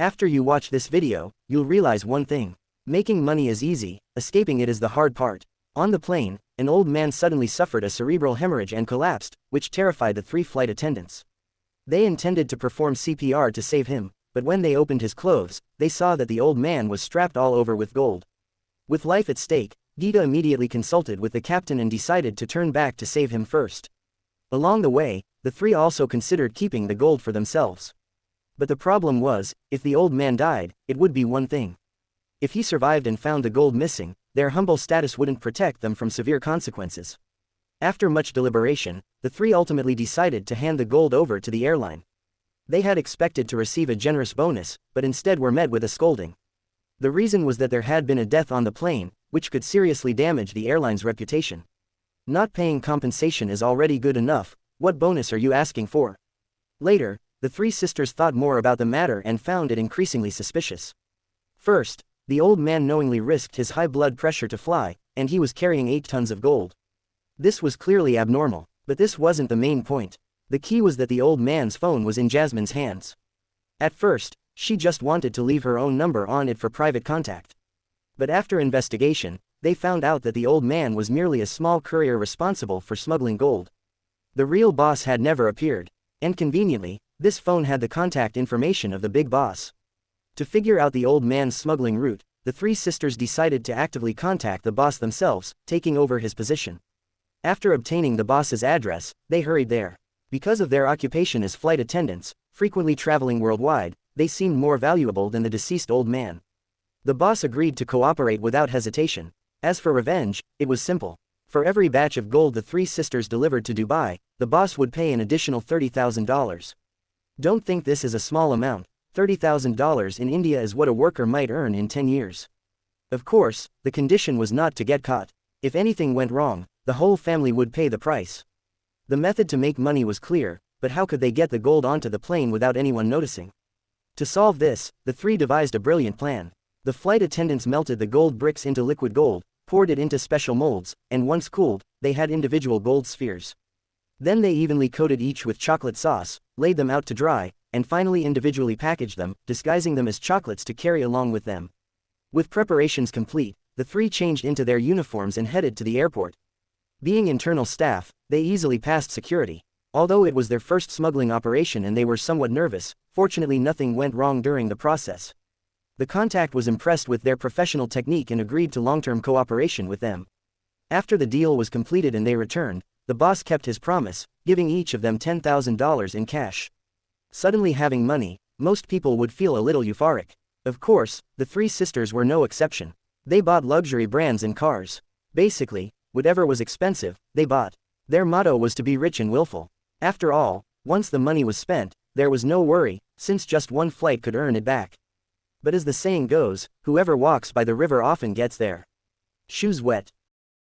After you watch this video, you'll realize one thing. Making money is easy, escaping it is the hard part. On the plane, an old man suddenly suffered a cerebral hemorrhage and collapsed, which terrified the 3 flight attendants. They intended to perform CPR to save him, but when they opened his clothes, they saw that the old man was strapped all over with gold. With life at stake, Gita immediately consulted with the captain and decided to turn back to save him first. Along the way, the 3 also considered keeping the gold for themselves. But the problem was, if the old man died, it would be one thing. If he survived and found the gold missing, their humble status wouldn't protect them from severe consequences. After much deliberation, the 3 ultimately decided to hand the gold over to the airline. They had expected to receive a generous bonus, but instead were met with a scolding. The reason was that there had been a death on the plane, which could seriously damage the airline's reputation. Not paying compensation is already good enough, what bonus are you asking for? Later, the 3 sisters thought more about the matter and found it increasingly suspicious. First, the old man knowingly risked his high blood pressure to fly, and he was carrying 8 tons of gold. This was clearly abnormal, but this wasn't the main point. The key was that the old man's phone was in Jasmine's hands. At first, she just wanted to leave her own number on it for private contact. But after investigation, they found out that the old man was merely a small courier responsible for smuggling gold. The real boss had never appeared, and conveniently, this phone had the contact information of the big boss. To figure out the old man's smuggling route, the 3 sisters decided to actively contact the boss themselves, taking over his position. After obtaining the boss's address, they hurried there. Because of their occupation as flight attendants, frequently traveling worldwide, they seemed more valuable than the deceased old man. The boss agreed to cooperate without hesitation. As for revenge, it was simple. For every batch of gold the 3 sisters delivered to Dubai, the boss would pay an additional $30,000. Don't think this is a small amount. $30,000 in India is what a worker might earn in 10 years. Of course, the condition was not to get caught. If anything went wrong, the whole family would pay the price. The method to make money was clear, but how could they get the gold onto the plane without anyone noticing? To solve this, the 3 devised a brilliant plan. The flight attendants melted the gold bricks into liquid gold, poured it into special molds, and once cooled, they had individual gold spheres. Then they evenly coated each with chocolate sauce, laid them out to dry, and finally individually packaged them, disguising them as chocolates to carry along with them. With preparations complete, the 3 changed into their uniforms and headed to the airport. Being internal staff, they easily passed security. Although it was their first smuggling operation and they were somewhat nervous, fortunately nothing went wrong during the process. The contact was impressed with their professional technique and agreed to long-term cooperation with them. After the deal was completed and they returned, the boss kept his promise, giving each of them $10,000 in cash. Suddenly having money, most people would feel a little euphoric. Of course, the 3 sisters were no exception. They bought luxury brands and cars. Basically, whatever was expensive, they bought. Their motto was to be rich and willful. After all, once the money was spent, there was no worry, since just one flight could earn it back. But as the saying goes, whoever walks by the river often gets their shoes wet.